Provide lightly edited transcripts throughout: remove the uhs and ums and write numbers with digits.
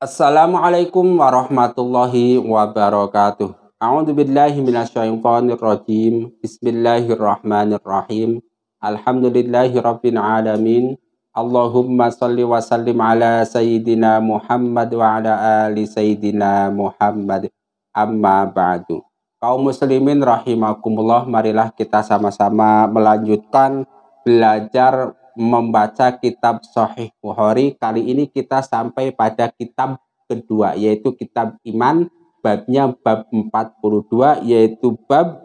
Assalamualaikum warahmatullahi wabarakatuh. A'udzu billahi minasyaitonir rajim. Bismillahirrahmanirrahim. Alhamdulillahi rabbil alamin. Allahumma shalli wa sallim ala sayyidina Muhammad wa ala ali sayyidina Muhammad. Amma ba'du. Kaum muslimin rahimakumullah, marilah kita sama-sama melanjutkan belajar membaca kitab Sahih Bukhari. Kali ini kita sampai pada kitab kedua, yaitu kitab iman, babnya bab 42, yaitu bab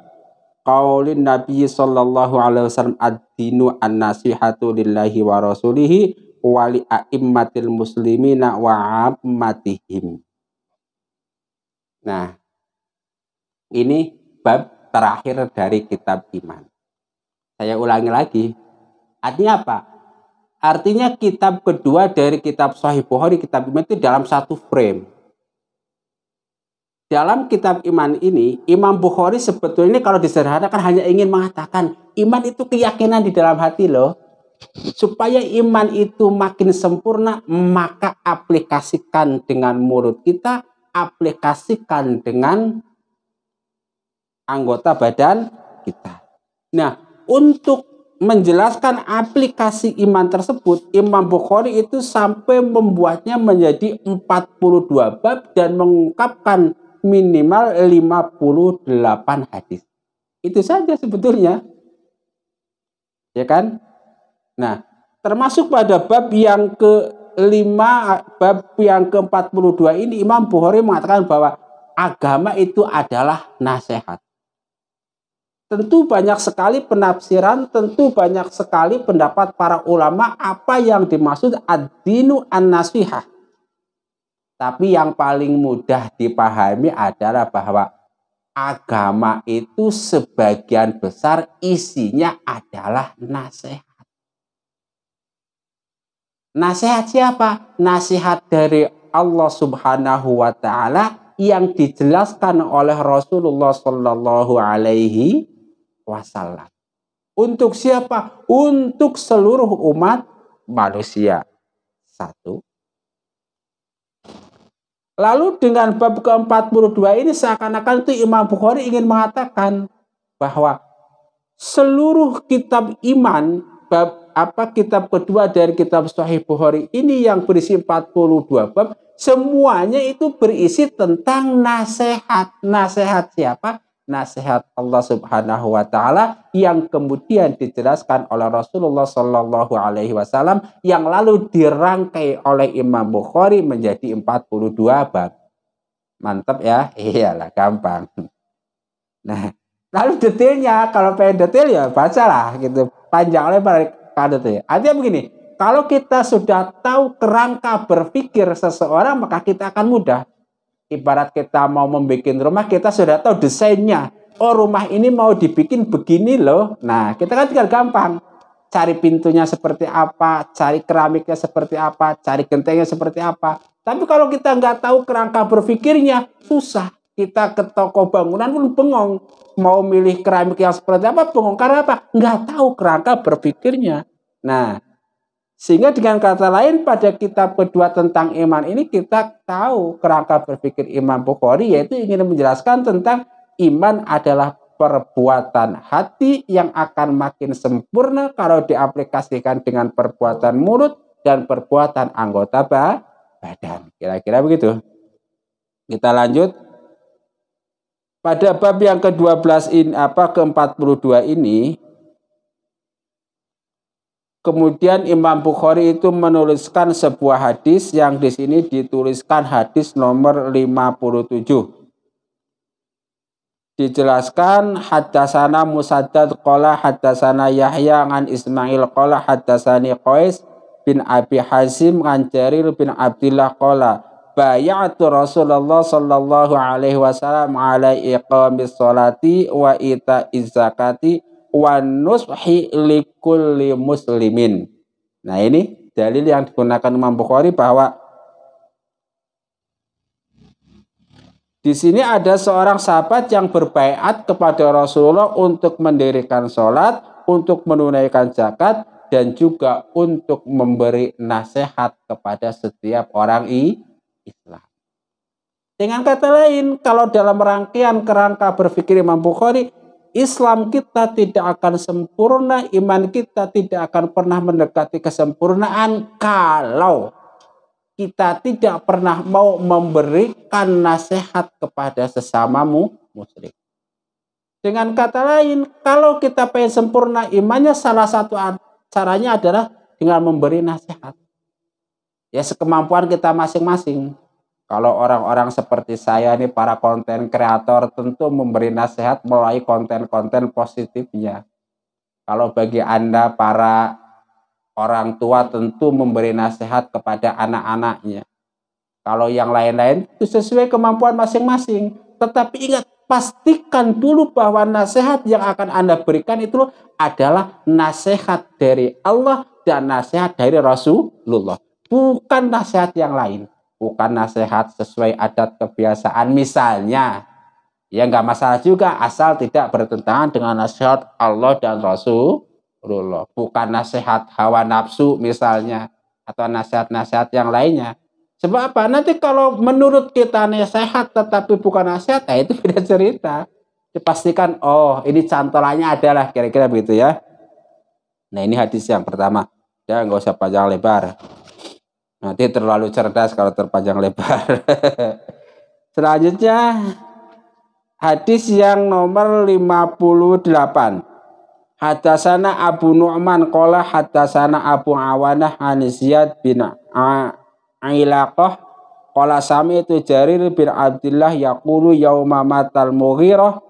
qaulin Nabi sallallahu alaihi wasallam ad-dinu an-nasihatu lillahi wa rasulihi wa li a'immatil muslimina wa ammatihim. Nah, ini bab terakhir dari kitab iman. Saya ulangi lagi. Artinya apa? Artinya kitab kedua dari kitab Sahih Bukhari, kitab iman itu dalam satu frame. Dalam kitab iman ini, Imam Bukhari sebetulnya kalau disederhanakan hanya ingin mengatakan iman itu keyakinan di dalam hati loh. Supaya iman itu makin sempurna, maka aplikasikan dengan mulut kita, aplikasikan dengan anggota badan kita. Nah, untuk menjelaskan aplikasi iman tersebut, Imam Bukhari itu sampai membuatnya menjadi 42 bab dan mengungkapkan minimal 58 hadis. Itu saja sebetulnya. Ya kan? Nah, termasuk pada bab yang ke-5, bab yang ke-42 ini Imam Bukhari mengatakan bahwa agama itu adalah nasihat. Tentu banyak sekali penafsiran, tentu banyak sekali pendapat para ulama apa yang dimaksud ad-dinu an-nasihah. Tapi yang paling mudah dipahami adalah bahwa agama itu sebagian besar isinya adalah nasihat. Nasihat siapa? Nasihat dari Allah Subhanahu wa Ta'ala yang dijelaskan oleh Rasulullah Sallallahu Alaihi Wasallam. Untuk siapa? Untuk seluruh umat manusia. Satu. Lalu dengan bab ke-42 ini seakan-akan itu Imam Bukhari ingin mengatakan bahwa seluruh kitab iman, kitab kedua dari kitab Sahih Bukhari ini yang berisi 42 bab, semuanya itu berisi tentang nasihat. Nasihat siapa? Nasihat Allah Subhanahu wa Ta'ala yang kemudian dijelaskan oleh Rasulullah Sallallahu Alaihi Wasallam yang lalu dirangkai oleh Imam Bukhari menjadi 42 bab. Mantap ya? Iyalah, gampang. Nah, lalu detailnya, kalau pengen detail ya bacalah gitu, panjang lebar detail. Artinya begini, kalau kita sudah tahu kerangka berpikir seseorang, maka kita akan mudah. Ibarat kita mau membuat rumah, kita sudah tahu desainnya. Oh, rumah ini mau dibikin begini loh. Nah, kita kan tinggal gampang. Cari pintunya seperti apa, cari keramiknya seperti apa, cari gentengnya seperti apa. Tapi kalau kita nggak tahu kerangka berpikirnya, susah. Kita ke toko bangunan pun bengong. Mau milih keramik yang seperti apa, bengong. Karena apa? Nggak tahu kerangka berpikirnya. Nah, sehingga dengan kata lain pada kitab kedua tentang iman ini kita tahu kerangka berpikir Imam Bukhari, yaitu ingin menjelaskan tentang iman adalah perbuatan hati yang akan makin sempurna kalau diaplikasikan dengan perbuatan mulut dan perbuatan anggota badan. Kira-kira begitu. Kita lanjut. Pada bab yang ke-12 ini, ke-42 ini, kemudian Imam Bukhari itu menuliskan sebuah hadis yang di sini dituliskan hadis nomor 57. Dijelaskan haddatsana Musaddad qala haddatsana Yahya an Ismail qala haddatsani Qais bin Abi Hazim an Jarir bin Abdullah qala bay'atu Rasulullah sallallahu alaihi wasallam ala iqamis sholati wa ita'iz zakati wa nushi likulli muslimin. Nah, ini dalil yang digunakan Imam Bukhari bahwa di sini ada seorang sahabat yang berbaiat kepada Rasulullah untuk mendirikan sholat, untuk menunaikan zakat, dan juga untuk memberi nasihat kepada setiap orang Islam. Dengan kata lain, kalau dalam rangkaian kerangka berpikir Imam Bukhari, Islam kita tidak akan sempurna, iman kita tidak akan pernah mendekati kesempurnaan kalau kita tidak pernah mau memberikan nasihat kepada sesamamu muslim. Dengan kata lain, kalau kita pengen sempurna imannya, salah satu caranya adalah dengan memberi nasihat. Ya sekemampuan kita masing-masing. Kalau orang-orang seperti saya ini, para konten kreator, tentu memberi nasihat melalui konten-konten positifnya. Kalau bagi Anda, para orang tua, tentu memberi nasihat kepada anak-anaknya. Kalau yang lain-lain, itu sesuai kemampuan masing-masing. Tetapi ingat, pastikan dulu bahwa nasihat yang akan Anda berikan itu adalah nasihat dari Allah dan nasihat dari Rasulullah. Bukan nasihat yang lain. Bukan nasihat sesuai adat kebiasaan misalnya. Ya nggak masalah juga asal tidak bertentangan dengan nasihat Allah dan Rasulullah. Bukan nasihat hawa nafsu misalnya. Atau nasihat-nasihat yang lainnya. Sebab apa? Nanti kalau menurut kita nasihat tetapi bukan nasihat, itu beda cerita. Dipastikan, oh ini cantolannya adalah kira-kira begitu ya. Nah ini hadis yang pertama. Ya nggak usah panjang lebar. Nanti terlalu cerdas kalau terpanjang lebar. Selanjutnya hadis yang nomor 58. Hadatsana Abu Nu'man qala hadatsana Abu Awanah an Ziyad bin Ailaqah qala sami'tu Jarir bin Abdullah yaqulu yauma matal Mughirah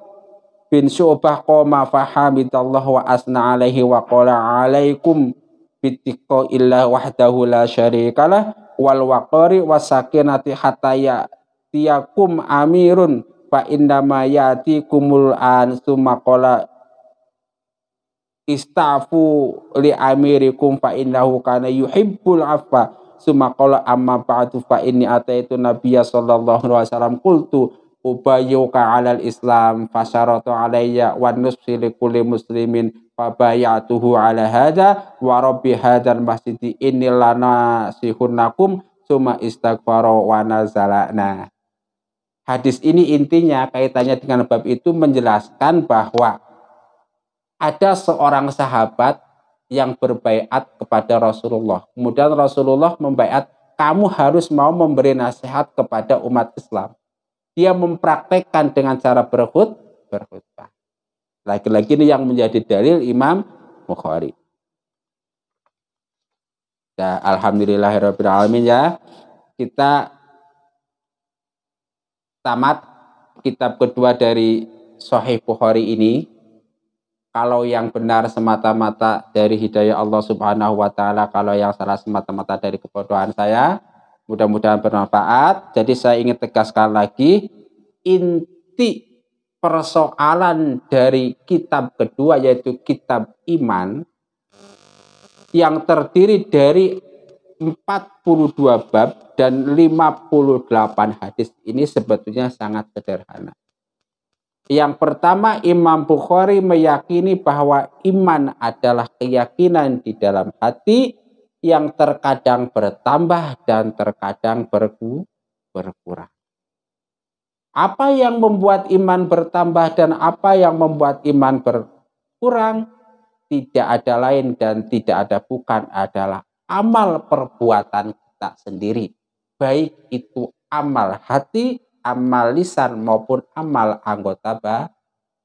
bin Syu'bah qama fahamidallah wa asna alaihi wa qala alaikum bittiqa illa wahdahu la syarikalah wal waqari wasakinati hatta ya'tiyakum amirun fa indama ya'tikumul an summa qala istafu li amirikum fa innahu kana yuhibbul afwa summa qala amma ba'du fa inni ataitu nabiyya sallallahu alaihi wasallam qultu ubayyuka 'alal islam fasyaratu alayya wa nusfi li kulli muslimin fabayatuhu ala hadha wa rabbi hadzal masjidi innil lana sihunnakum summa istaghfara wa nazalana. Hadis ini intinya kaitannya dengan bab itu menjelaskan bahwa ada seorang sahabat yang berbaiat kepada Rasulullah. Kemudian Rasulullah membaiat, kamu harus mau memberi nasihat kepada umat Islam. Dia mempraktekkan dengan cara berkhutbah. Lagi-lagi ini yang menjadi dalil Imam Bukhari. Ya, alhamdulillahirabbil alamin ya. Kita tamat kitab kedua dari Sahih Bukhari ini. Kalau yang benar semata-mata dari hidayah Allah Subhanahu wa taala, kalau yang salah semata-mata dari kebodohan saya, mudah-mudahan bermanfaat. Jadi saya ingin tegaskan lagi, inti persoalan dari kitab kedua yaitu kitab iman yang terdiri dari 42 bab dan 58 hadis ini sebetulnya sangat sederhana. Yang pertama, Imam Bukhari meyakini bahwa iman adalah keyakinan di dalam hati yang terkadang bertambah dan terkadang berkurang. Apa yang membuat iman bertambah dan apa yang membuat iman berkurang tidak ada lain dan tidak ada bukan adalah amal perbuatan kita sendiri. Baik itu amal hati, amal lisan maupun amal anggota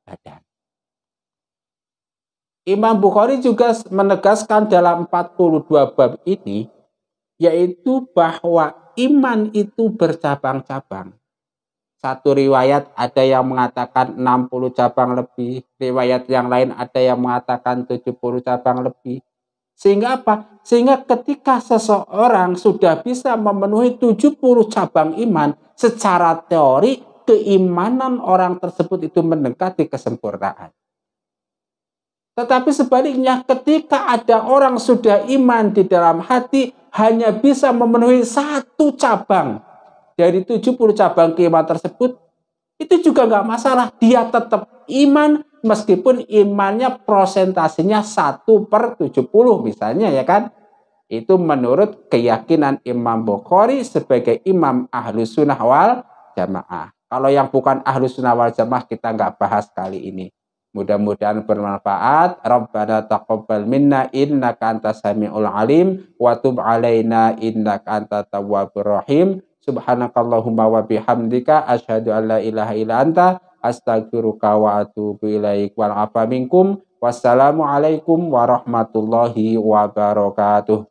badan. Imam Bukhari juga menegaskan dalam 42 bab ini yaitu bahwa iman itu bercabang-cabang. Satu riwayat ada yang mengatakan 60 cabang lebih, riwayat yang lain ada yang mengatakan 70 cabang lebih. Sehingga apa? Sehingga ketika seseorang sudah bisa memenuhi 70 cabang iman, secara teori keimanan orang tersebut itu mendekati kesempurnaan. Tetapi sebaliknya ketika ada orang sudah iman di dalam hati hanya bisa memenuhi satu cabang dari 70 cabang keimanan tersebut, itu juga nggak masalah. Dia tetap iman meskipun imannya prosentasinya 1/70 misalnya ya kan. Itu menurut keyakinan Imam Bukhari sebagai imam Ahlus Sunnah wal Jamaah. Kalau yang bukan Ahlus Sunnah wal Jamaah kita nggak bahas kali ini. Mudah-mudahan bermanfaat. Rabbana taqabbal minna innaka antas samiul alim wa tub alaina innaka antat tawwabur rahim. Subhanakallahumma wa bihamdika asyhadu an la ilaha illa anta astaghfiruka wa atubu ilaik wal afa minkum. Wassalamualaikum warahmatullahi wabarakatuh.